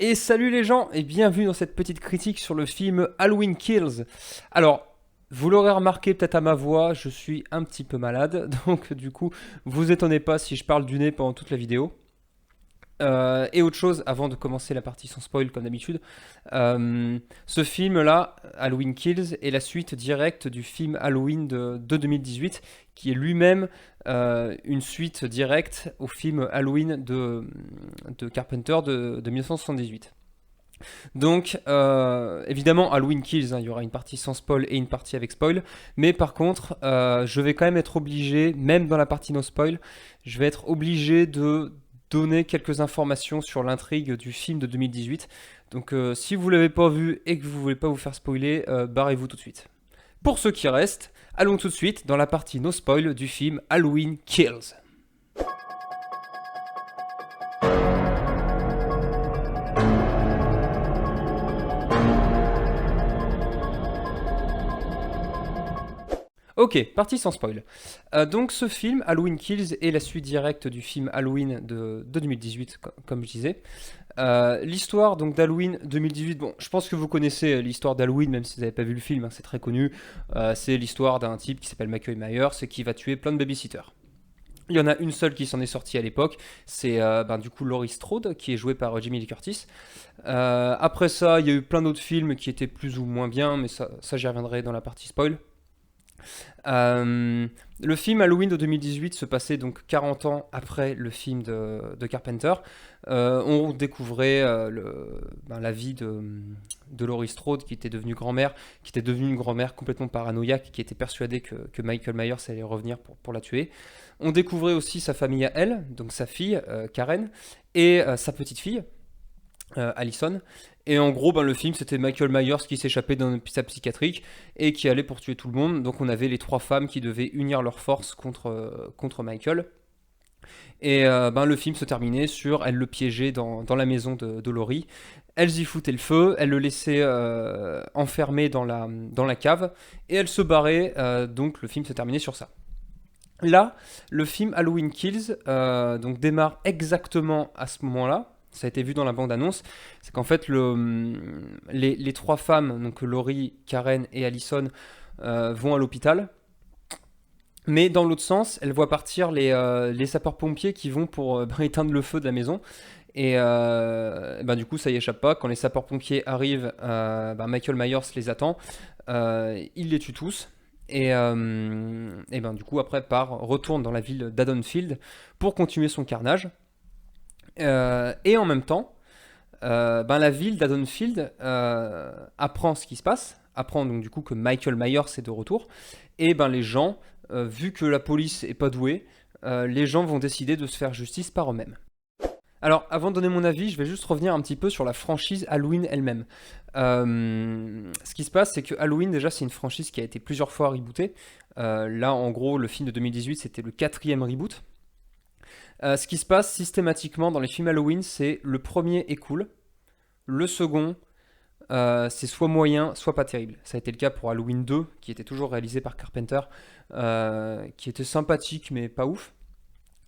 Et salut les gens et bienvenue dans cette petite critique sur le film Halloween Kills. Alors, vous l'aurez remarqué peut-être à ma voix, je suis un petit peu malade, donc du coup, vous étonnez pas si je parle du nez pendant toute la vidéo. Et autre chose, avant de commencer la partie sans spoil comme d'habitude, ce film-là, Halloween Kills, est la suite directe du film Halloween de 2018, qui est lui-même une suite directe au film Halloween de Carpenter de 1978. Donc, évidemment, Halloween Kills, hein, il y aura une partie sans spoil et une partie avec spoil. Mais par contre, je vais quand même être obligé, même dans la partie no spoil, je vais être obligé de donner quelques informations sur l'intrigue du film de 2018. Donc, si vous ne l'avez pas vu et que vous ne voulez pas vous faire spoiler, barrez-vous tout de suite. Pour ceux qui restent, allons tout de suite dans la partie no spoil du film Halloween Kills. Ok, partie sans spoil. Donc ce film, Halloween Kills, est la suite directe du film Halloween de 2018, comme je disais. L'histoire donc d'Halloween 2018, bon, je pense que vous connaissez l'histoire d'Halloween, même si vous n'avez pas vu le film, hein, c'est très connu. C'est l'histoire d'un type qui s'appelle Michael Myers et qui va tuer plein de babysitters. Il y en a une seule qui s'en est sortie à l'époque, c'est du coup Laurie Strode, qui est jouée par Jamie Lee Curtis. Après ça, il y a eu plein d'autres films qui étaient plus ou moins bien, mais ça j'y reviendrai dans la partie spoil. Le film Halloween de 2018 se passait donc 40 ans après le film de Carpenter. On découvrait la vie de Laurie Strode, qui était devenue grand-mère, qui était devenue une grand-mère complètement paranoïaque, qui était persuadée que Michael Myers allait revenir pour la tuer. On découvrait aussi sa famille à elle, donc sa fille, Karen, et sa petite fille, Allison. Et en gros, le film, c'était Michael Myers qui s'échappait d'un hôpital psychiatrique et qui allait pour tuer tout le monde. Donc on avait les trois femmes qui devaient unir leurs forces contre Michael. Et le film se terminait sur elles le piégeaient dans la maison de Laurie. Elles y foutaient le feu, elles le laissaient enfermé dans la cave et elles se barraient. Donc le film se terminait sur ça. Là, le film Halloween Kills donc démarre exactement à ce moment-là. Ça a été vu dans la bande-annonce. C'est qu'en fait, les trois femmes, donc Laurie, Karen et Allison, vont à l'hôpital. Mais dans l'autre sens, elles voient partir les sapeurs-pompiers qui vont pour éteindre le feu de la maison. Et du coup, ça y échappe pas. Quand les sapeurs-pompiers arrivent, Michael Myers les attend. Il les tue tous. Et du coup, après, retourne dans la ville d'Haddonfield pour continuer son carnage. Et en même temps, la ville d'Haddonfield apprend ce qui se passe, apprend donc du coup que Michael Myers est de retour, et les gens, vu que la police est pas douée, les gens vont décider de se faire justice par eux-mêmes. Alors, avant de donner mon avis, je vais juste revenir un petit peu sur la franchise Halloween elle-même. Ce qui se passe, c'est que Halloween, déjà, c'est une franchise qui a été plusieurs fois rebootée. Là, en gros, le film de 2018, c'était le 4e reboot. Ce qui se passe systématiquement dans les films Halloween, c'est le premier est cool, le second, c'est soit moyen, soit pas terrible. Ça a été le cas pour Halloween 2, qui était toujours réalisé par Carpenter, qui était sympathique mais pas ouf.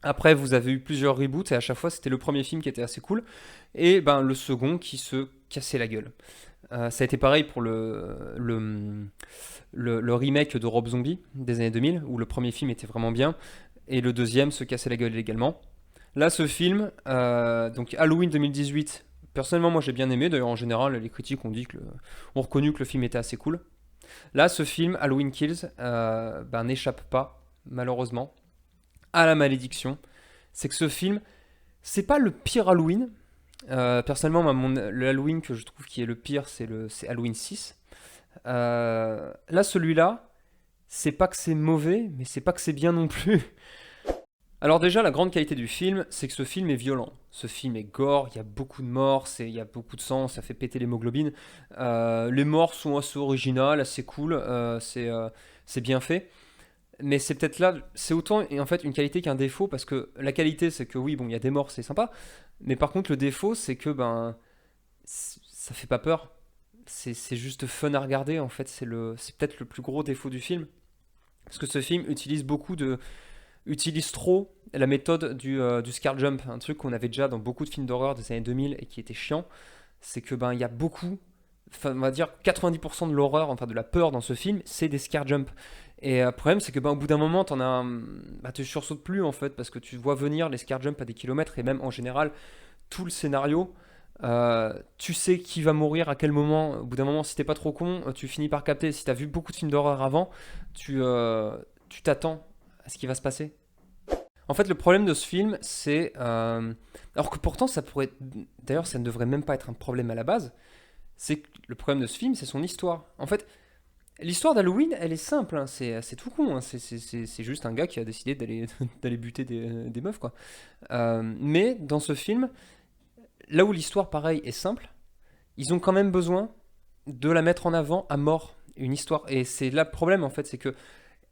Après, vous avez eu plusieurs reboots et à chaque fois, c'était le premier film qui était assez cool et le second qui se cassait la gueule. Ça a été pareil pour le remake de Rob Zombie des années 2000, où le premier film était vraiment bien et le deuxième se cassait la gueule également. Là, ce film, donc Halloween 2018, personnellement, moi j'ai bien aimé. D'ailleurs, en général, les critiques ont reconnu que le film était assez cool. Là, ce film, Halloween Kills, n'échappe pas, malheureusement, à la malédiction. C'est que ce film, c'est pas le pire Halloween. Personnellement, le Halloween que je trouve qui est le pire, c'est Halloween 6. Là, celui-là, c'est pas que c'est mauvais, mais c'est pas que c'est bien non plus. Alors déjà, la grande qualité du film, c'est que ce film est violent. Ce film est gore, il y a beaucoup de morts, il y a beaucoup de sang, ça fait péter l'hémoglobine. Les morts sont assez originales, assez cool, c'est bien fait. Mais c'est peut-être là, c'est autant en fait une qualité qu'un défaut, parce que la qualité, c'est que oui, bon, il y a des morts, c'est sympa. Mais par contre, le défaut, c'est que ça fait pas peur. C'est juste fun à regarder, en fait. C'est peut-être le plus gros défaut du film. Parce que ce film utilise trop la méthode du scare jump, un truc qu'on avait déjà dans beaucoup de films d'horreur des années 2000 et qui était chiant. c'est que ben il y a beaucoup, enfin on va dire 90% de l'horreur, enfin de la peur dans ce film, c'est des scare jumps. Et le problème c'est que ben, au bout d'un moment, bah, tu sursautes plus en fait parce que tu vois venir les scare jumps à des kilomètres et même en général tout le scénario. Tu sais qui va mourir à quel moment. Au bout d'un moment, si t'es pas trop con, tu finis par capter. Si t'as vu beaucoup de films d'horreur avant, tu t'attends à ce qui va se passer. En fait, le problème de ce film, c'est. Alors que pourtant, ça pourrait. D'ailleurs, ça ne devrait même pas être un problème à la base. C'est que le problème de ce film, c'est son histoire. En fait, l'histoire d'Halloween, elle est simple. Hein, c'est tout con. Hein, c'est juste un gars qui a décidé d'aller d'aller buter des meufs, quoi. Mais dans ce film, là où l'histoire, pareil, est simple, ils ont quand même besoin de la mettre en avant à mort, une histoire. Et c'est là le problème, en fait, c'est que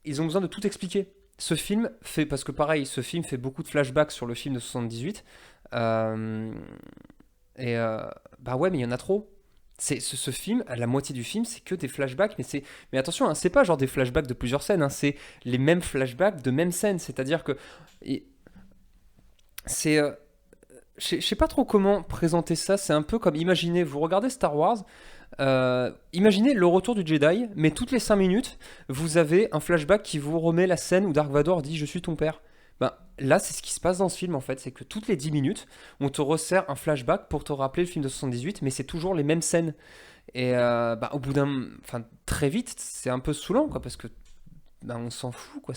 ils ont besoin de tout expliquer. Ce film fait, parce que pareil, ce film fait beaucoup de flashbacks sur le film de 78. Euh, bah ouais, mais il y en a trop. Ce film, à la moitié du film, c'est que des flashbacks, mais attention, hein, c'est pas genre des flashbacks de plusieurs scènes, hein, c'est les mêmes flashbacks de mêmes scènes. C'est-à-dire que et c'est, je sais pas trop comment présenter ça. C'est un peu comme, imaginez, vous regardez Star Wars. Imaginez le retour du Jedi, mais toutes les 5 minutes, vous avez un flashback qui vous remet la scène où Dark Vador dit «Je suis ton père». Ben, là, c'est ce qui se passe dans ce film en fait, c'est que toutes les 10 minutes, on te resserre un flashback pour te rappeler le film de 78, mais c'est toujours les mêmes scènes. Et bah, au bout enfin, très vite, c'est un peu saoulant quoi, parce que bah, on s'en fout quoi.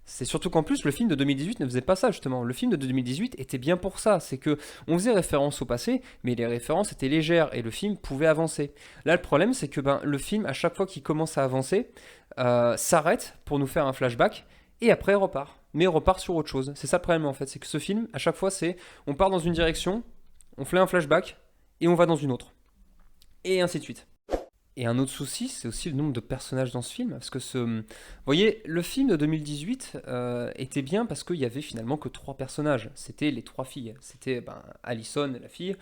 C'est surtout qu'en plus le film de 2018 ne faisait pas ça justement. Le film de 2018 était bien pour ça, c'est que on faisait référence au passé, mais les références étaient légères et le film pouvait avancer. Là le problème c'est que ben, le film à chaque fois qu'il commence à avancer s'arrête pour nous faire un flashback et après repart. Mais repart sur autre chose. C'est ça le problème en fait, c'est que ce film à chaque fois c'est on part dans une direction, on fait un flashback et on va dans une autre. Et ainsi de suite. Et un autre souci, c'est aussi le nombre de personnages dans ce film. Parce que vous voyez, le film de 2018 était bien parce qu'il y avait finalement que trois personnages. C'était les trois filles. C'était ben, Allison, la fille,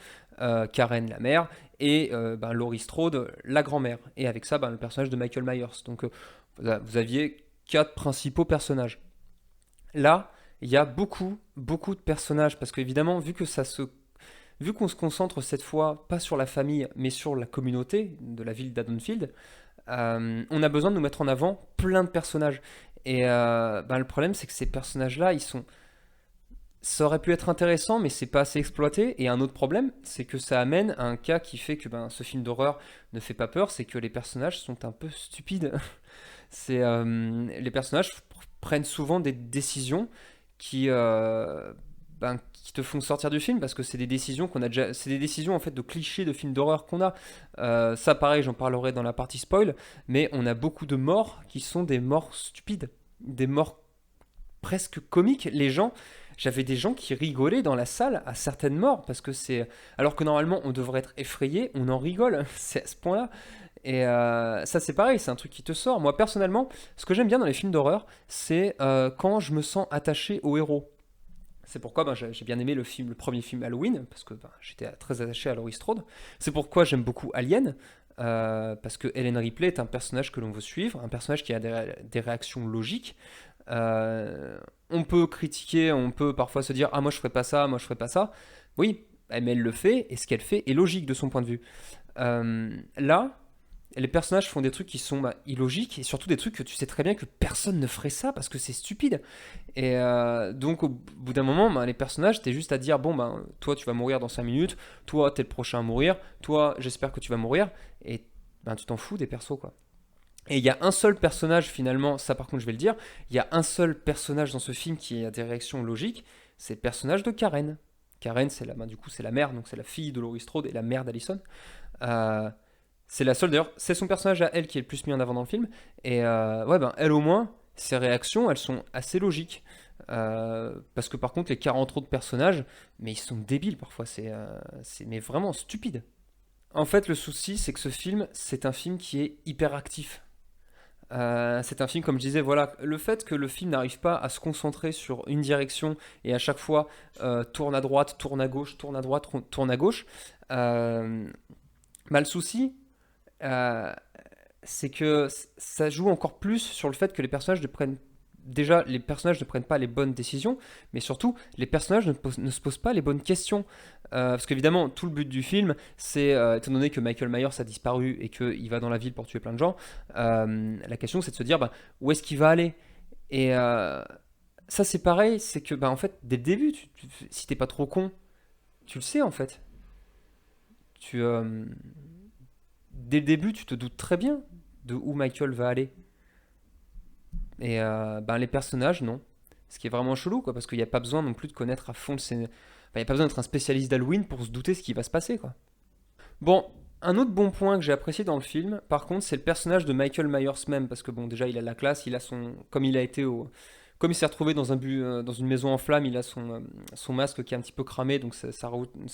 Karen, la mère, et ben, Laurie Strode, la grand-mère. Et avec ça, ben, le personnage de Michael Myers. Donc vous aviez quatre principaux personnages. Là, il y a beaucoup, beaucoup de personnages. Parce qu'évidemment, vu qu'on se concentre cette fois pas sur la famille, mais sur la communauté de la ville d'Haddonfield, on a besoin de nous mettre en avant plein de personnages. Et ben, le problème, c'est que ces personnages-là, ça aurait pu être intéressant, mais c'est pas assez exploité. Et un autre problème, c'est que ça amène à un cas qui fait que ben, ce film d'horreur ne fait pas peur, c'est que les personnages sont un peu stupides. Les personnages prennent souvent des décisions qui, ben, qui te font sortir du film parce que c'est des décisions qu'on a déjà, c'est des décisions en fait de clichés de films d'horreur qu'on a. Ça, pareil, j'en parlerai dans la partie spoil, mais on a beaucoup de morts qui sont des morts stupides, des morts presque comiques. J'avais des gens qui rigolaient dans la salle à certaines morts parce que c'est, alors que normalement on devrait être effrayé, on en rigole. C'est à ce point-là. Et ça, c'est pareil, c'est un truc qui te sort. Moi, personnellement, ce que j'aime bien dans les films d'horreur, c'est quand je me sens attaché au héros. C'est pourquoi ben, j'ai bien aimé le premier film Halloween, parce que ben, j'étais très attaché à Laurie Strode. C'est pourquoi j'aime beaucoup Alien, parce que Ellen Ripley est un personnage que l'on veut suivre, un personnage qui a des réactions logiques. On peut critiquer, on peut parfois se dire «Ah, moi je ferais pas ça, moi je ferais pas ça». Oui, mais elle le fait, et ce qu'elle fait est logique de son point de vue. Là, les personnages font des trucs qui sont bah, illogiques et surtout des trucs que tu sais très bien que personne ne ferait ça parce que c'est stupide. Et donc au bout d'un moment, bah, les personnages, t'es juste à dire bon bah toi tu vas mourir dans 5 minutes, toi t'es le prochain à mourir, toi j'espère que tu vas mourir et ben tu t'en fous des persos quoi. Et il y a un seul personnage finalement, ça par contre je vais le dire, il y a un seul personnage dans ce film qui a des réactions logiques, c'est le personnage de Karen. Karen c'est la, bah, du coup c'est la mère, donc c'est la fille de Laurie Strode et la mère d'Allison. Euh, c'est la seule, d'ailleurs, c'est son personnage à elle qui est le plus mis en avant dans le film. Et ouais, ben, elle au moins, ses réactions, elles sont assez logiques. Parce que par contre, les 40 autres personnages, mais ils sont débiles parfois, mais vraiment stupide. En fait, le souci, c'est que ce film, c'est un film qui est hyper actif. C'est un film, comme je disais, voilà, le fait que le film n'arrive pas à se concentrer sur une direction et à chaque fois tourne à droite, tourne à gauche, tourne à droite, tourne à gauche, bah, le souci, euh, c'est que ça joue encore plus sur le fait que les personnages ne prennent déjà, les personnages ne prennent pas les bonnes décisions, mais surtout, les personnages ne se posent pas les bonnes questions. Parce qu'évidemment, tout le but du film, c'est, étant donné que Michael Myers a disparu et qu'il va dans la ville pour tuer plein de gens, la question c'est de se dire bah, où est-ce qu'il va aller. Et ça, c'est pareil, c'est que bah, en fait, dès le début, si t'es pas trop con, tu le sais en fait. Tu, dès le début, tu te doutes très bien de où Michael va aller. Et ben, les personnages, non. Ce qui est vraiment chelou, quoi, parce qu'il n'y a pas besoin non plus de connaître à fond le scénario. Il n'y a pas besoin d'être un spécialiste d'Halloween pour se douter ce qui va se passer, quoi. Bon, un autre bon point que j'ai apprécié dans le film, par contre, c'est le personnage de Michael Myers même, parce que bon, déjà, il a la classe, il a son, comme il a été au, comme il s'est retrouvé dans une maison en flammes, il a son masque qui est un petit peu cramé, donc ça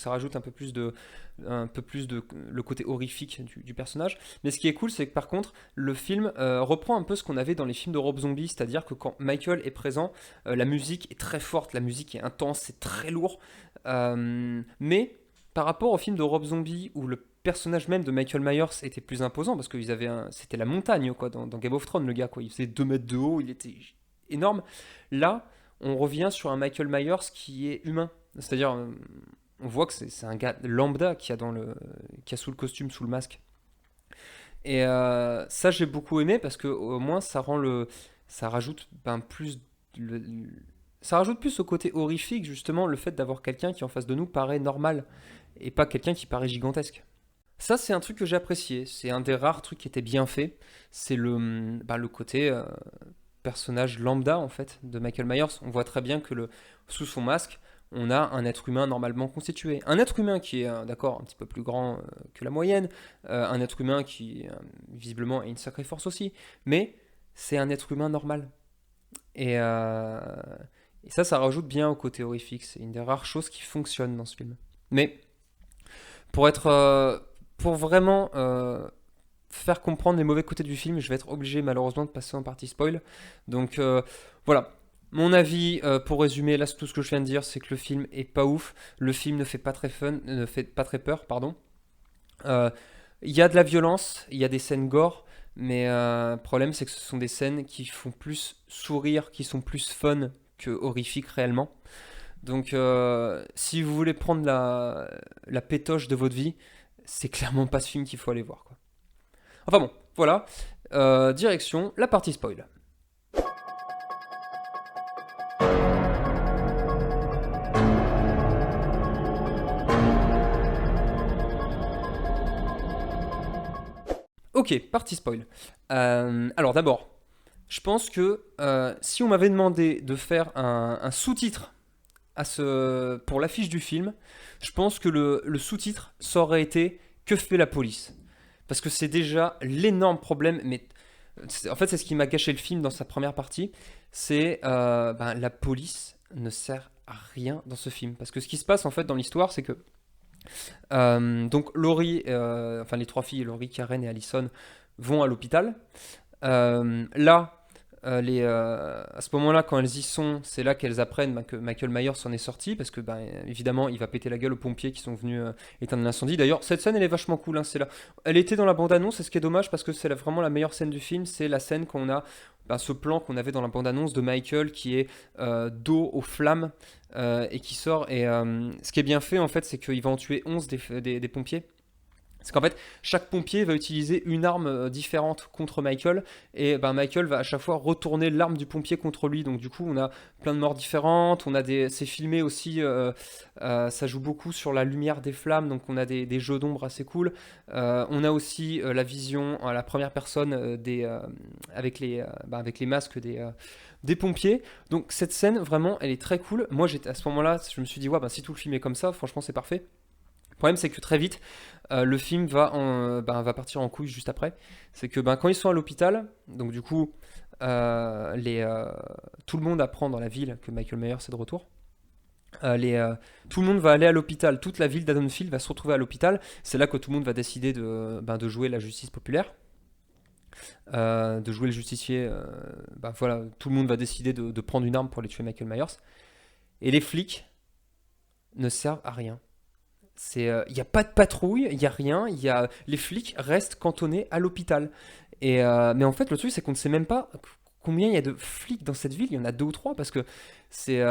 rajoute un peu plus de le côté horrifique du personnage. Mais ce qui est cool, c'est que par contre, le film reprend un peu ce qu'on avait dans les films de Rob Zombie, c'est-à-dire que quand Michael est présent, la musique est très forte, la musique est intense, c'est très lourd. Mais par rapport au film de Rob Zombie où le personnage même de Michael Myers était plus imposant parce que c'était la montagne quoi dans Game of Thrones le gars quoi, il faisait 2 mètres de haut, il était énorme. Là, on revient sur un Michael Myers qui est humain, c'est-à-dire on voit que c'est un gars lambda qui a sous le costume, sous le masque. Et ça j'ai beaucoup aimé parce que au moins ça rajoute ben, le- ça rajoute plus au côté horrifique justement le fait d'avoir quelqu'un qui en face de nous paraît normal et pas quelqu'un qui paraît gigantesque. Ça, c'est un truc que j'ai apprécié. C'est un des rares trucs qui était bien fait. C'est le côté personnage lambda, en fait, de Michael Myers. On voit très bien que sous son masque, on a un être humain normalement constitué. Un être humain qui est, d'accord, un petit peu plus grand que la moyenne. Un être humain qui, visiblement, a une sacrée force aussi. Mais c'est un être humain normal. Et, ça rajoute bien au côté horrifique. C'est une des rares choses qui fonctionnent dans ce film. Mais pour être, pour vraiment faire comprendre les mauvais côtés du film, je vais être obligé malheureusement de passer en partie spoil. Donc voilà. Mon avis, pour résumer, là tout ce que je viens de dire, c'est que le film est pas ouf. Le film ne fait pas très fun, ne fait pas très peur, pardon. Il y a de la violence, il y a des scènes gore, mais le problème c'est que ce sont des scènes qui font plus sourire, qui sont plus fun que horrifiques réellement. Donc, si vous voulez prendre la pétoche de votre vie, c'est clairement pas ce film qu'il faut aller voir, quoi. Enfin bon, voilà. Direction la partie spoil. Ok, partie spoil. Alors d'abord, je pense que si on m'avait demandé de faire un sous-titre pour l'affiche du film, je pense que le sous-titre, ça aurait été Que fait la police? Parce que c'est déjà l'énorme problème, mais en fait c'est ce qui m'a gâché le film dans sa première partie, c'est ben, la police ne sert à rien dans ce film. Parce que ce qui se passe en fait dans l'histoire, c'est que donc Laurie, enfin les trois filles, Laurie, Karen et Allison, vont à l'hôpital. Là, à ce moment-là, quand elles y sont, c'est là qu'elles apprennent bah, que Michael Myers s'en est sorti, parce que bah, évidemment, il va péter la gueule aux pompiers qui sont venus éteindre l'incendie. D'ailleurs, cette scène, elle est vachement cool. Hein, c'est là. Elle était dans la bande-annonce, et ce qui est dommage, parce que c'est vraiment la meilleure scène du film, c'est la scène qu'on a, bah, ce plan qu'on avait dans la bande-annonce de Michael qui est dos aux flammes et qui sort. Et ce qui est bien fait, en fait, c'est qu'il va en tuer 11 des pompiers. C'est qu'en fait, chaque pompier va utiliser une arme différente contre Michael, et ben Michael va à chaque fois retourner l'arme du pompier contre lui. Donc du coup, on a plein de morts différentes, c'est filmé aussi, ça joue beaucoup sur la lumière des flammes, donc on a des jeux d'ombre assez cool. On a aussi la vision à la première personne avec les masques des pompiers. Donc cette scène, vraiment, elle est très cool. Moi, à ce moment-là, je me suis dit, ouais, ben, si tout le film est comme ça, franchement, c'est parfait. Le problème, c'est que très vite, le film va partir en couille juste après. C'est que quand ils sont à l'hôpital, donc du coup, tout le monde apprend dans la ville que Michael Myers est de retour. Tout le monde va aller à l'hôpital, toute la ville d'Haddonfield va se retrouver à l'hôpital. C'est là que tout le monde va décider de jouer la justice populaire, de jouer le justicier. Voilà, tout le monde va décider de prendre une arme pour aller tuer Michael Myers. Et les flics ne servent à rien. Il n'y a pas de patrouille, il n'y a rien, les flics restent cantonnés à l'hôpital. Mais en fait, le truc, c'est qu'on ne sait même pas combien il y a de flics dans cette ville? Il y en a deux ou trois, parce que c'est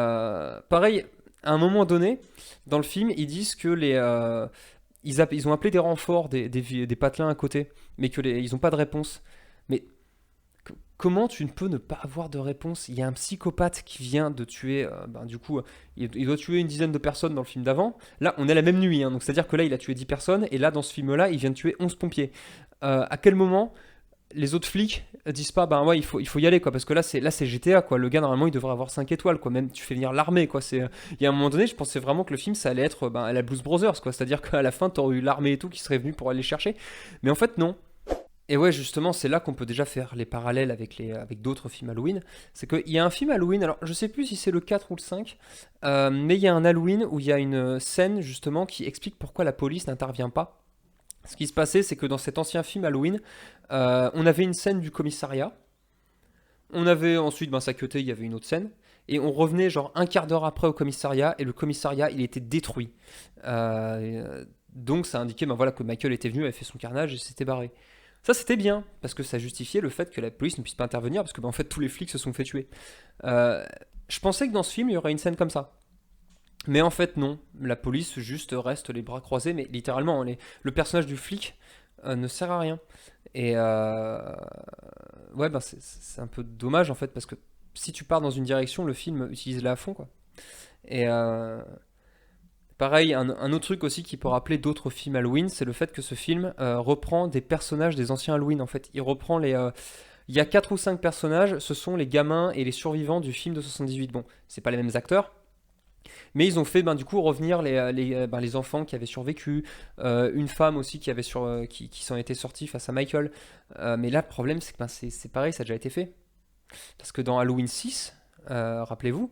pareil. À un moment donné, dans le film, ils disent que ils ont appelé des renforts, des patelins à côté, mais ils n'ont pas de réponse. Mais comment tu ne peux ne pas avoir de réponse? Il y a un psychopathe qui vient de tuer, du coup, il doit tuer une dizaine de personnes dans le film d'avant. Là, on est la même nuit, hein, donc c'est-à-dire que là, il a tué 10 personnes, et là, dans ce film-là, il vient de tuer 11 pompiers. À quel moment les autres flics disent pas, ben ouais, il faut y aller, quoi, parce que là c'est GTA, quoi. Le gars, normalement, il devrait avoir 5 étoiles, quoi. Même, tu fais venir l'armée, quoi. Il y a un moment donné, je pensais vraiment que le film, ça allait être à la Blues Brothers, quoi. C'est-à-dire qu'à la fin, t'aurais eu l'armée et tout qui serait venu pour aller chercher. Mais en fait, non. Et ouais, justement, c'est là qu'on peut déjà faire les parallèles avec d'autres films Halloween. C'est qu'il y a un film Halloween, alors je sais plus si c'est le 4 ou le 5, mais il y a un Halloween où il y a une scène, justement, qui explique pourquoi la police n'intervient pas. Ce qui se passait, c'est que dans cet ancien film Halloween, on avait une scène du commissariat. On avait ensuite, sa côté, il y avait une autre scène. Et on revenait genre un quart d'heure après au commissariat. Et le commissariat, il était détruit. Donc ça indiquait voilà, que Michael était venu, avait fait son carnage et s'était barré. Ça, c'était bien, parce que ça justifiait le fait que la police ne puisse pas intervenir, parce que en fait, tous les flics se sont fait tuer. Je pensais que dans ce film, il y aurait une scène comme ça. Mais en fait, non. La police juste reste les bras croisés, mais littéralement, le personnage du flic ne sert à rien. Et ouais, c'est un peu dommage en fait, parce que si tu pars dans une direction, le film utilise-la à fond, quoi. Et pareil, un autre truc aussi qui peut rappeler d'autres films Halloween, c'est le fait que ce film reprend des personnages des anciens Halloween en fait. Il reprend il y a 4 ou 5 personnages, ce sont les gamins et les survivants du film de 78. Bon, c'est pas les mêmes acteurs. Mais ils ont fait du coup revenir les enfants qui avaient survécu, une femme aussi qui s'en était sortie face à Michael. Mais là, le problème, c'est que c'est pareil, ça a déjà été fait. Parce que dans Halloween 6, rappelez-vous,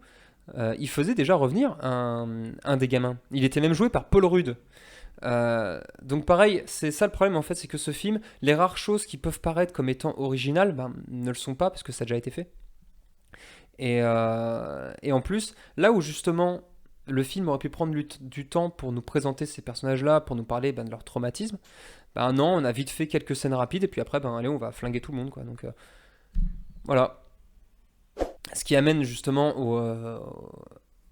il faisait déjà revenir un des gamins. Il était même joué par Paul Rudd. Donc pareil, c'est ça le problème en fait, c'est que ce film, les rares choses qui peuvent paraître comme étant originales, ne le sont pas parce que ça a déjà été fait. Et en plus, là où justement le film aurait pu prendre du temps pour nous présenter ces personnages-là, pour nous parler de leur traumatisme, non, on a vite fait quelques scènes rapides et puis après, allez, on va flinguer tout le monde, quoi. Donc voilà. Ce qui amène justement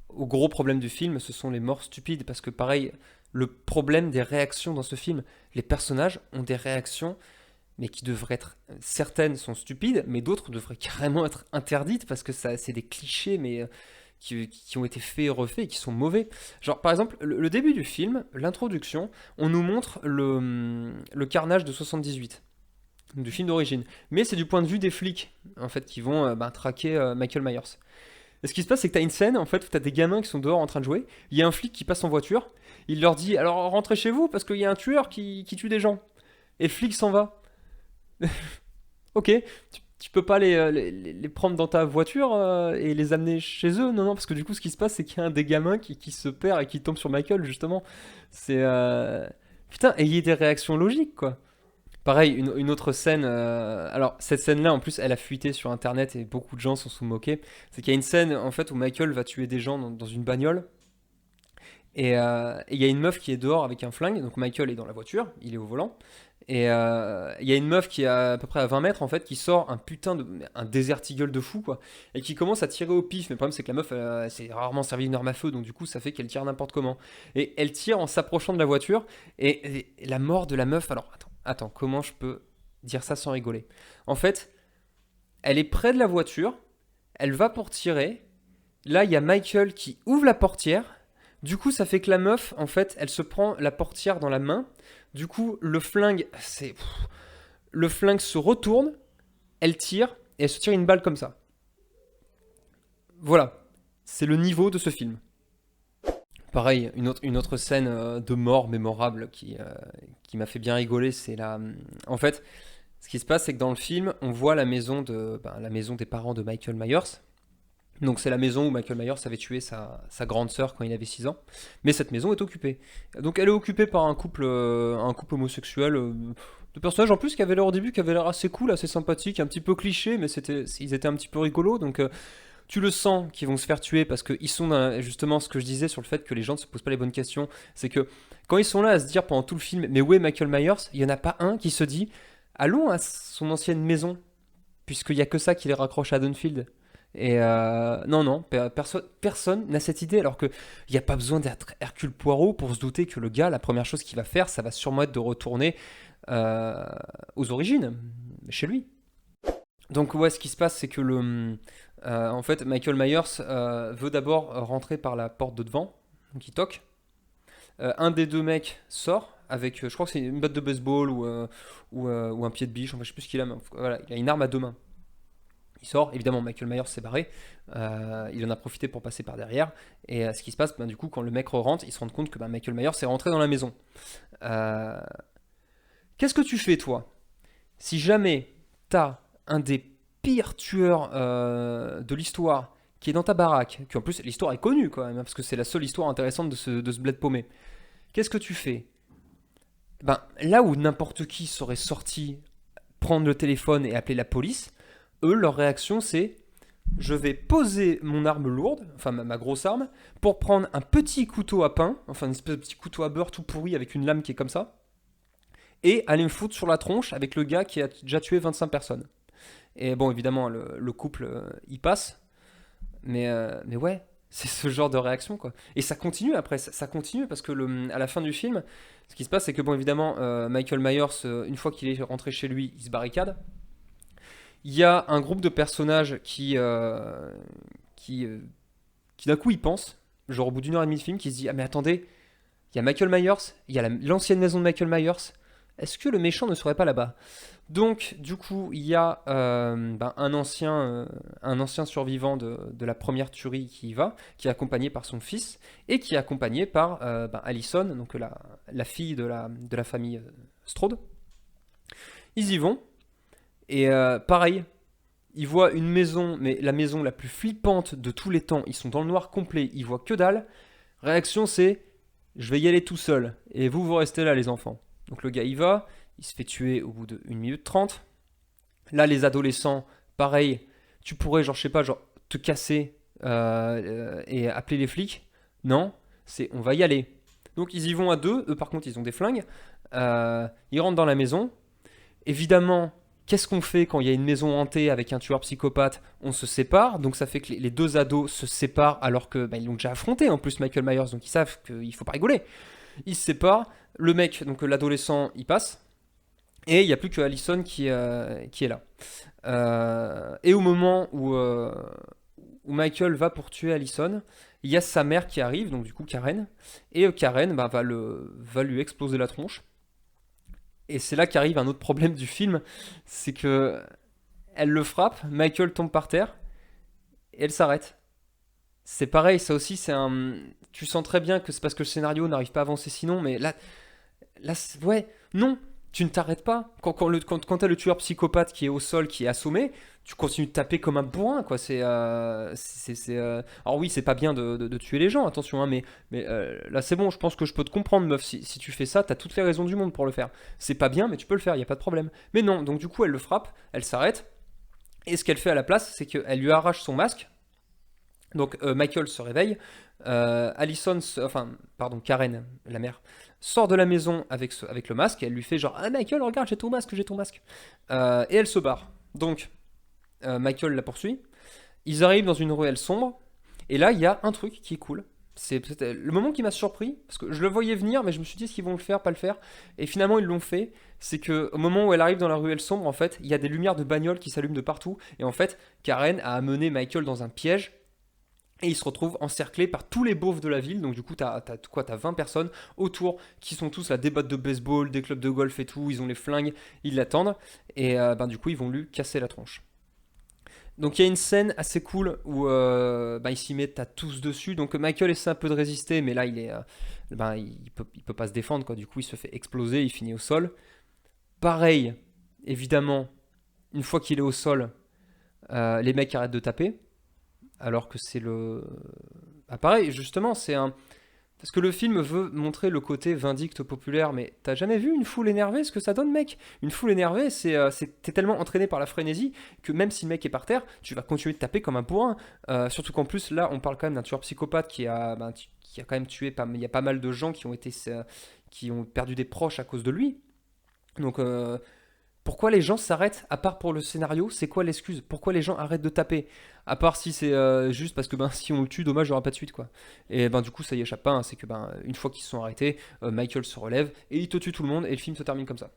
au gros problème du film, ce sont les morts stupides, parce que pareil, le problème des réactions dans ce film, les personnages ont des réactions mais qui devraient être, certaines sont stupides, mais d'autres devraient carrément être interdites parce que c'est des clichés, mais qui ont été faits et refaits et qui sont mauvais. Genre, par exemple, le début du film, l'introduction, on nous montre le carnage de 78, du film d'origine. Mais c'est du point de vue des flics, en fait, qui vont traquer Michael Myers. Et ce qui se passe, c'est que t'as une scène, en fait, où t'as des gamins qui sont dehors en train de jouer. Il y a un flic qui passe en voiture. Il leur dit, alors rentrez chez vous parce qu'il y a un tueur qui tue des gens. Et le flic s'en va. Ok, tu peux pas les prendre dans ta voiture et les amener chez eux? Non, non, parce que du coup, ce qui se passe, c'est qu'il y a un des gamins qui se perd et qui tombe sur Michael, justement. C'est. Putain, ayez des réactions logiques, quoi. Pareil, une autre scène. Alors, cette scène-là, en plus, elle a fuité sur internet et beaucoup de gens s'en sont moqués. C'est qu'il y a une scène, en fait, où Michael va tuer des gens dans une bagnole. Et il y a une meuf qui est dehors avec un flingue. Donc, Michael est dans la voiture, il est au volant. Et il y a une meuf qui est à peu près à 20 mètres en fait qui sort un Desert Eagle de fou quoi et qui commence à tirer au pif. Mais le problème c'est que la meuf elle s'est rarement servi d'une arme à feu donc du coup ça fait qu'elle tire n'importe comment. Et elle tire en s'approchant de la voiture et la mort de la meuf. Alors attends, comment je peux dire ça sans rigoler? En fait, elle est près de la voiture, elle va pour tirer. Là il y a Michael qui ouvre la portière. Du coup, ça fait que la meuf, en fait, elle se prend la portière dans la main. Du coup, le flingue se retourne, elle tire, et elle se tire une balle comme ça. Voilà. C'est le niveau de ce film. Pareil, une autre scène de mort mémorable qui m'a fait bien rigoler, c'est la... En fait, ce qui se passe, c'est que dans le film, on voit la maison des parents de Michael Myers. Donc c'est la maison où Michael Myers avait tué sa grande sœur quand il avait 6 ans. Mais cette maison est occupée. Donc elle est occupée par un couple homosexuel, de personnages en plus qui avaient l'air au début, qui avaient l'air assez cool, assez sympathique, un petit peu cliché, mais ils étaient un petit peu rigolos. Donc tu le sens qu'ils vont se faire tuer parce qu'ils sont dans justement ce que je disais sur le fait que les gens ne se posent pas les bonnes questions. C'est que quand ils sont là à se dire pendant tout le film, mais où est Michael Myers? Il n'y en a pas un qui se dit, allons à son ancienne maison. puisqu'il n'y a que ça qui les raccroche à Dunfield. Et non, non, personne n'a cette idée, alors qu'il n'y a pas besoin d'être Hercule Poirot pour se douter que le gars, la première chose qu'il va faire, ça va sûrement être de retourner euh, aux origines, chez lui. Donc ouais, ce qui se passe, c'est que en fait, Michael Myers veut d'abord rentrer par la porte de devant, donc il toque. Un des deux mecs sort avec, je crois que c'est une batte de baseball ou un pied de biche, enfin, je sais plus ce qu'il a, mais voilà, il a une arme à deux mains. Il sort, évidemment, Michael Myers s'est barré, il en a profité pour passer par derrière, et ce qui se passe, ben, du coup, quand le mec rentre, il se rend compte que ben, Michael Myers est rentré dans la maison. Euh, Qu'est-ce que tu fais, toi, si jamais t'as un des pires tueurs de l'histoire qui est dans ta baraque, qui en plus l'histoire est connue quand même, hein, parce que c'est la seule histoire intéressante de ce bled paumé. Qu'est-ce que tu fais? Ben, là où n'importe qui serait sorti prendre le téléphone et appeler la police, eux, leur réaction c'est je vais poser mon arme lourde, enfin ma grosse arme, pour prendre un petit couteau à pain, enfin une espèce de petit couteau à beurre tout pourri avec une lame qui est comme ça, et aller me foutre sur la tronche avec le gars qui a déjà tué 25 personnes. Et bon, évidemment, le couple y passe, mais ouais, c'est ce genre de réaction, quoi. Et ça continue après, ça continue parce que à la fin du film, ce qui se passe, c'est que bon, évidemment, Michael Myers, une fois qu'il est rentré chez lui, il se barricade. Il y a un groupe de personnages qui, euh, qui d'un coup y pensent, genre au bout d'une heure et demie de film, qui se dit ah mais attendez, il y a Michael Myers, il y a l'ancienne maison de Michael Myers. Est-ce que le méchant ne serait pas là-bas? Donc, du coup, il y a ben, un ancien survivant de la première tuerie qui y va, qui est accompagné par son fils, et qui est accompagné par ben, Allison, donc la fille de la famille Strode. Ils y vont, et pareil, ils voient une maison, mais la maison la plus flippante de tous les temps. Ils sont dans le noir complet, ils voient que dalle. Réaction, c'est je vais y aller tout seul, et vous restez là, les enfants. Donc le gars y va, il se fait tuer au bout de 1 minute 30. Là, les adolescents, pareil, tu pourrais, genre, je sais pas, genre, te casser et appeler les flics. Non, c'est on va y aller. Donc ils y vont à deux, eux par contre ils ont des flingues. Ils rentrent dans la maison. Évidemment, qu'est-ce qu'on fait quand il y a une maison hantée avec un tueur psychopathe? On se sépare, donc ça fait que les deux ados se séparent alors que bah, ils l'ont déjà affronté en plus Michael Myers, donc ils savent qu'il faut pas rigoler. Ils se séparent, le mec, donc l'adolescent, il passe, et il n'y a plus que Allison qui est là. Et au moment où Michael va pour tuer Allison, il y a sa mère qui arrive, donc du coup Karen, et Karen bah, va lui exploser la tronche. Et c'est là qu'arrive un autre problème du film, c'est que elle le frappe, Michael tombe par terre, et elle s'arrête. C'est pareil, ça aussi, c'est un. Tu sens très bien que c'est parce que le scénario n'arrive pas à avancer sinon, mais là, ouais, non, tu ne t'arrêtes pas. Quand t'as le tueur psychopathe qui est au sol, qui est assommé, tu continues de taper comme un bourrin, quoi. Alors oui, c'est pas bien de tuer les gens, attention, hein, mais là c'est bon, je pense que je peux te comprendre, meuf. Si tu fais ça, t'as toutes les raisons du monde pour le faire. C'est pas bien, mais tu peux le faire, y a pas de problème. Mais non, donc du coup, elle le frappe, elle s'arrête, et ce qu'elle fait à la place, c'est qu'elle lui arrache son masque. Donc Michael se réveille, enfin, pardon, Karen, la mère, sort de la maison avec le masque, et elle lui fait genre ah Michael, regarde, j'ai ton masque, j'ai ton masque. Et elle se barre. Donc Michael la poursuit. Ils arrivent dans une ruelle sombre, et là il y a un truc qui est cool. C'est peut-être le moment qui m'a surpris, parce que je le voyais venir, mais je me suis dit est-ce qu'ils vont le faire, pas le faire. Et finalement ils l'ont fait. C'est que au moment où elle arrive dans la ruelle sombre, en fait, il y a des lumières de bagnole qui s'allument de partout, et en fait, Karen a amené Michael dans un piège et il se retrouve encerclé par tous les beaufs de la ville. Donc du coup, t'as 20 personnes autour qui sont tous à des battes de baseball, des clubs de golf et tout. Ils ont les flingues, ils l'attendent. Et ben, du coup, ils vont lui casser la tronche. Donc il y a une scène assez cool où ben, ils s'y mettent à tous dessus. Donc Michael essaie un peu de résister, mais là, ben, il peut pas se défendre, quoi. Du coup, il se fait exploser, il finit au sol. Pareil, évidemment, une fois qu'il est au sol, les mecs arrêtent de taper alors que c'est le. Ah, pareil, justement, c'est un. Parce que le film veut montrer le côté vindicte populaire, mais t'as jamais vu une foule énervée, ce que ça donne, mec? Une foule énervée, t'es tellement entraîné par la frénésie que même si le mec est par terre, tu vas continuer de taper comme un bourrin. Surtout qu'en plus, là, on parle quand même d'un tueur psychopathe qui a quand même tué. Il y a pas mal de gens qui ont perdu des proches à cause de lui. Donc, Pourquoi les gens s'arrêtent, à part pour le scénario, c'est quoi l'excuse? Pourquoi les gens arrêtent de taper? À part si c'est juste parce que ben, si on le tue, dommage, il n'y aura pas de suite, quoi. Et ben du coup, ça y échappe pas, hein, c'est que ben, une fois qu'ils se sont arrêtés, Michael se relève et il te tue tout le monde et le film se termine comme ça.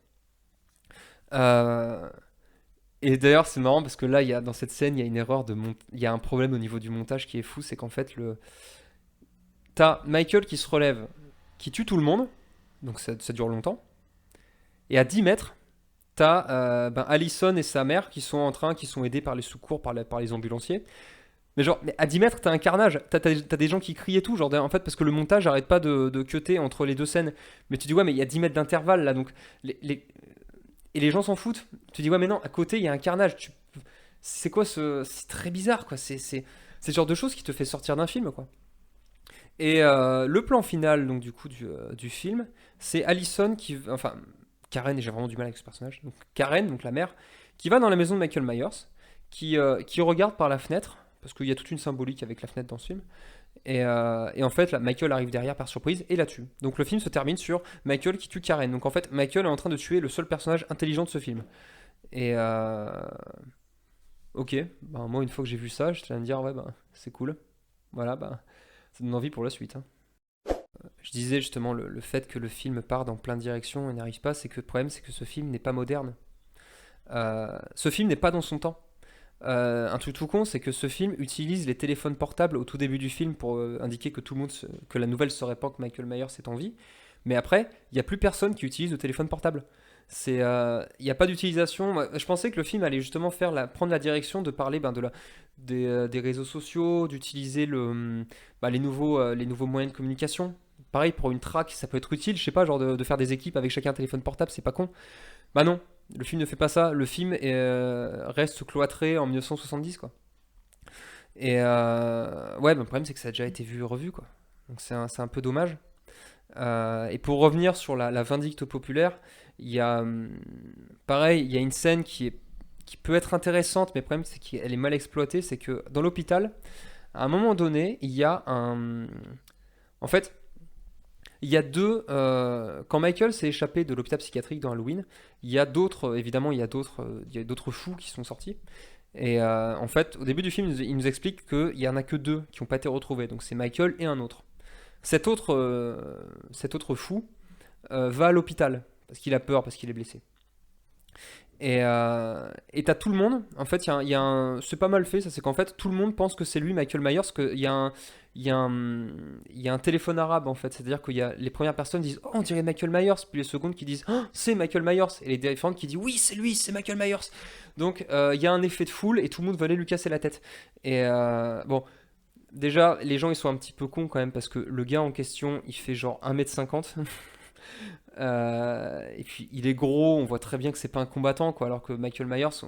Euh, et d'ailleurs, c'est marrant parce que là, dans cette scène, il y a une erreur il y a un problème au niveau du montage qui est fou, c'est qu'en fait, t'as Michael qui se relève, qui tue tout le monde, donc ça dure longtemps, et à 10 mètres, t'as ben, Allison et sa mère qui sont aidés par les secours, par les ambulanciers. Mais genre, mais à 10 mètres, t'as un carnage. T'as des gens qui crient et tout. Genre, en fait, parce que le montage arrête pas de cutter entre les deux scènes. Mais tu dis, ouais, mais il y a 10 mètres d'intervalle là. Donc, et les gens s'en foutent. Tu dis, ouais, mais non, à côté, il y a un carnage. C'est quoi ce. C'est très bizarre, quoi. C'est le genre de choses qui te fait sortir d'un film, quoi. Et le plan final, donc, du coup, du film, c'est Allison qui. Enfin, Karen, et j'ai vraiment du mal avec ce personnage. Donc, Karen, donc la mère, qui va dans la maison de Michael Myers, qui regarde par la fenêtre, parce qu'il y a toute une symbolique avec la fenêtre dans ce film. Et en fait, là, Michael arrive derrière par surprise et la tue. Donc le film se termine sur Michael qui tue Karen. Donc en fait, Michael est en train de tuer le seul personnage intelligent de ce film. Et ok, bah, moi une fois que j'ai vu ça, je viens de me dire ouais bah c'est cool. Voilà, bah ça donne envie pour la suite, hein. Je disais justement le fait que le film part dans plein de directions et n'arrive pas, c'est que le problème c'est que ce film n'est pas moderne. Ce film n'est pas dans son temps. Un truc tout con, c'est que ce film utilise les téléphones portables au tout début du film pour indiquer que que la nouvelle serait pas que Michael Myers est en vie. Mais après, il n'y a plus personne qui utilise le téléphone portable. Il n'y a pas d'utilisation. Moi, je pensais que le film allait justement prendre la direction de parler ben, des réseaux sociaux, d'utiliser les nouveaux moyens de communication. Pareil, pour une track, ça peut être utile. Je sais pas, genre de faire des équipes avec chacun un téléphone portable, c'est pas con. Bah non, le film ne fait pas ça. Le film reste cloîtré en 1970, quoi. Et ouais, bah, le problème c'est que ça a déjà été vu et revu, quoi. Donc c'est un peu dommage. Et pour revenir sur la vindicte populaire, il y a pareil, il y a une scène qui peut être intéressante, mais le problème c'est qu'elle est mal exploitée. C'est que dans l'hôpital, à un moment donné, il y a un. En fait, il y a quand Michael s'est échappé de l'hôpital psychiatrique dans Halloween, il y a d'autres, évidemment, il y a d'autres fous qui sont sortis. Et en fait, au début du film, il nous explique qu'il y en a que deux qui n'ont pas été retrouvés. Donc c'est Michael et un autre. Cet autre fou va à l'hôpital parce qu'il a peur, parce qu'il est blessé. Et t'as tout le monde. En fait, c'est pas mal fait. Ça, c'est qu'en fait, tout le monde pense que c'est lui, Michael Myers. Parce qu'il y a il y a un, il y a un téléphone arabe en fait. C'est-à-dire qu'il y a les premières personnes disent oh, on dirait Michael Myers. Puis les secondes qui disent oh, c'est Michael Myers. Et les différentes qui disent oui, c'est lui, c'est Michael Myers. Donc il y a un effet de foule et tout le monde va aller lui casser la tête. Et bon, déjà, les gens ils sont un petit peu cons quand même parce que le gars en question il fait genre 1,50 m. Et puis il est gros, on voit très bien que c'est pas un combattant, quoi. Alors que Michael Myers,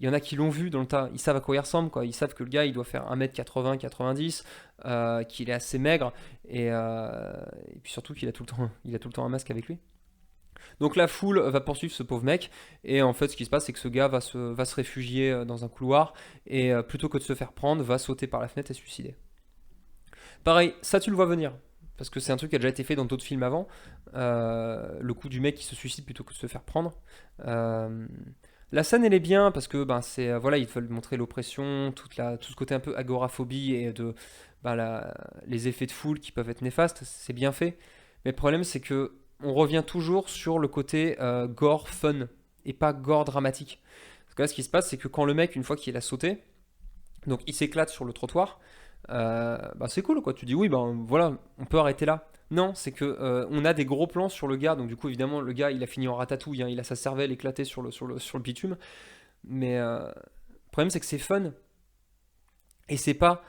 il y en a qui l'ont vu dans le tas, ils savent à quoi il ressemble, quoi. Ils savent que le gars il doit faire 1,80 m, 90, qu'il est assez maigre, et puis surtout qu'il a il a tout le temps un masque avec lui. Donc la foule va poursuivre ce pauvre mec, et en fait ce qui se passe c'est que ce gars va se réfugier dans un couloir, et plutôt que de se faire prendre, va sauter par la fenêtre et se suicider. Pareil, ça tu le vois venir. Parce que c'est un truc qui a déjà été fait dans d'autres films avant. Le coup du mec qui se suicide plutôt que de se faire prendre. Euh, la scène elle est bien parce que ben, voilà, ils veulent montrer l'oppression, tout ce côté un peu agoraphobie et ben, les effets de foule qui peuvent être néfastes. C'est bien fait. Mais le problème c'est que on revient toujours sur le côté gore fun et pas gore dramatique. Parce que là ce qui se passe c'est que quand le mec, une fois qu'il a sauté, donc il s'éclate sur le trottoir, bah c'est cool quoi. Tu dis oui, ben voilà, on peut arrêter là. Non, c'est que on a des gros plans sur le gars, donc du coup évidemment le gars il a fini en ratatouille, hein, il a sa cervelle éclatée sur le bitume. Mais le problème c'est que c'est fun et c'est pas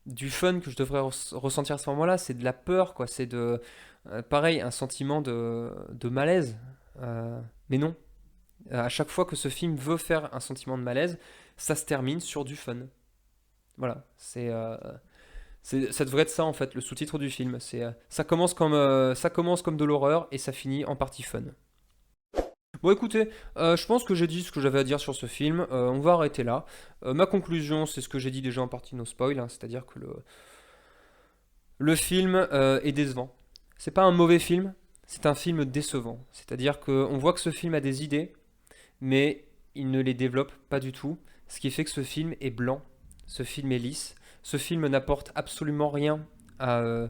du fun que je devrais ressentir à ce moment-là, c'est de la peur quoi. C'est pareil un sentiment de malaise. Mais non, à chaque fois que ce film veut faire un sentiment de malaise, ça se termine sur du fun. Voilà, ça devrait être ça en fait, le sous-titre du film. Ça commence comme de l'horreur et ça finit en partie fun. Bon écoutez, je pense que j'ai dit ce que j'avais à dire sur ce film. On va arrêter là. Ma conclusion, c'est ce que j'ai dit déjà en partie no spoil, hein, c'est-à-dire que le film est décevant. C'est pas un mauvais film, c'est un film décevant. C'est-à-dire qu'on voit que ce film a des idées, mais il ne les développe pas du tout, ce qui fait que ce film est blanc, ce film est lisse, ce film n'apporte absolument rien à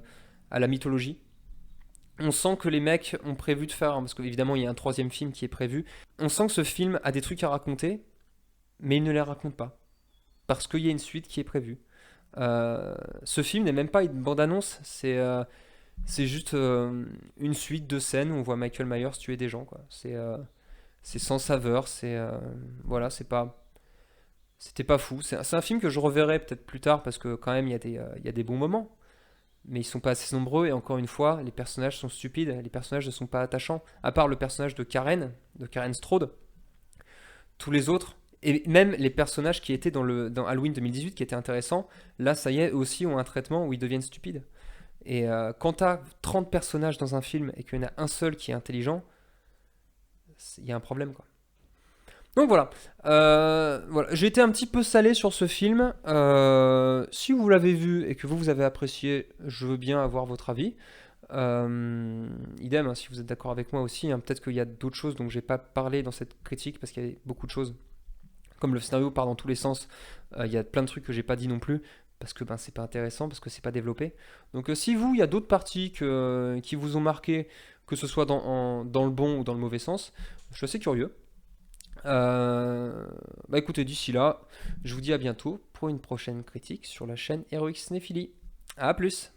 la mythologie. On sent que les mecs ont prévu de faire, parce qu'évidemment il y a un troisième film qui est prévu, on sent que ce film a des trucs à raconter, mais il ne les raconte pas, parce qu'il y a une suite qui est prévue. Ce film n'est même pas une bande-annonce, c'est juste une suite de scènes où on voit Michael Myers tuer des gens, quoi. C'est sans saveur, voilà, c'était pas fou. C'est un film que je reverrai peut-être plus tard parce que quand même il y a des bons moments, mais ils sont pas assez nombreux et encore une fois, les personnages sont stupides, les personnages ne sont pas attachants. À part le personnage de Karen Strode, tous les autres, et même les personnages qui étaient dans Halloween 2018 qui étaient intéressants, là ça y est, eux aussi ont un traitement où ils deviennent stupides. Et quand t'as 30 personnages dans un film et qu'il y en a un seul qui est intelligent, il y a un problème quoi. Donc voilà. Voilà. J'ai été un petit peu salé sur ce film. Si vous l'avez vu et que vous avez apprécié, je veux bien avoir votre avis. Idem, hein, si vous êtes d'accord avec moi aussi, hein. Peut-être qu'il y a d'autres choses dont j'ai pas parlé dans cette critique parce qu'il y a beaucoup de choses. Comme le scénario part dans tous les sens, il y a plein de trucs que j'ai pas dit non plus parce que ben, c'est pas intéressant, parce que c'est pas développé. Donc si vous, il y a d'autres parties qui vous ont marqué, que ce soit dans le bon ou dans le mauvais sens, je suis assez curieux. Bah écoutez, d'ici là, je vous dis à bientôt pour une prochaine critique sur la chaîne Heroic Cinéphilie. A plus!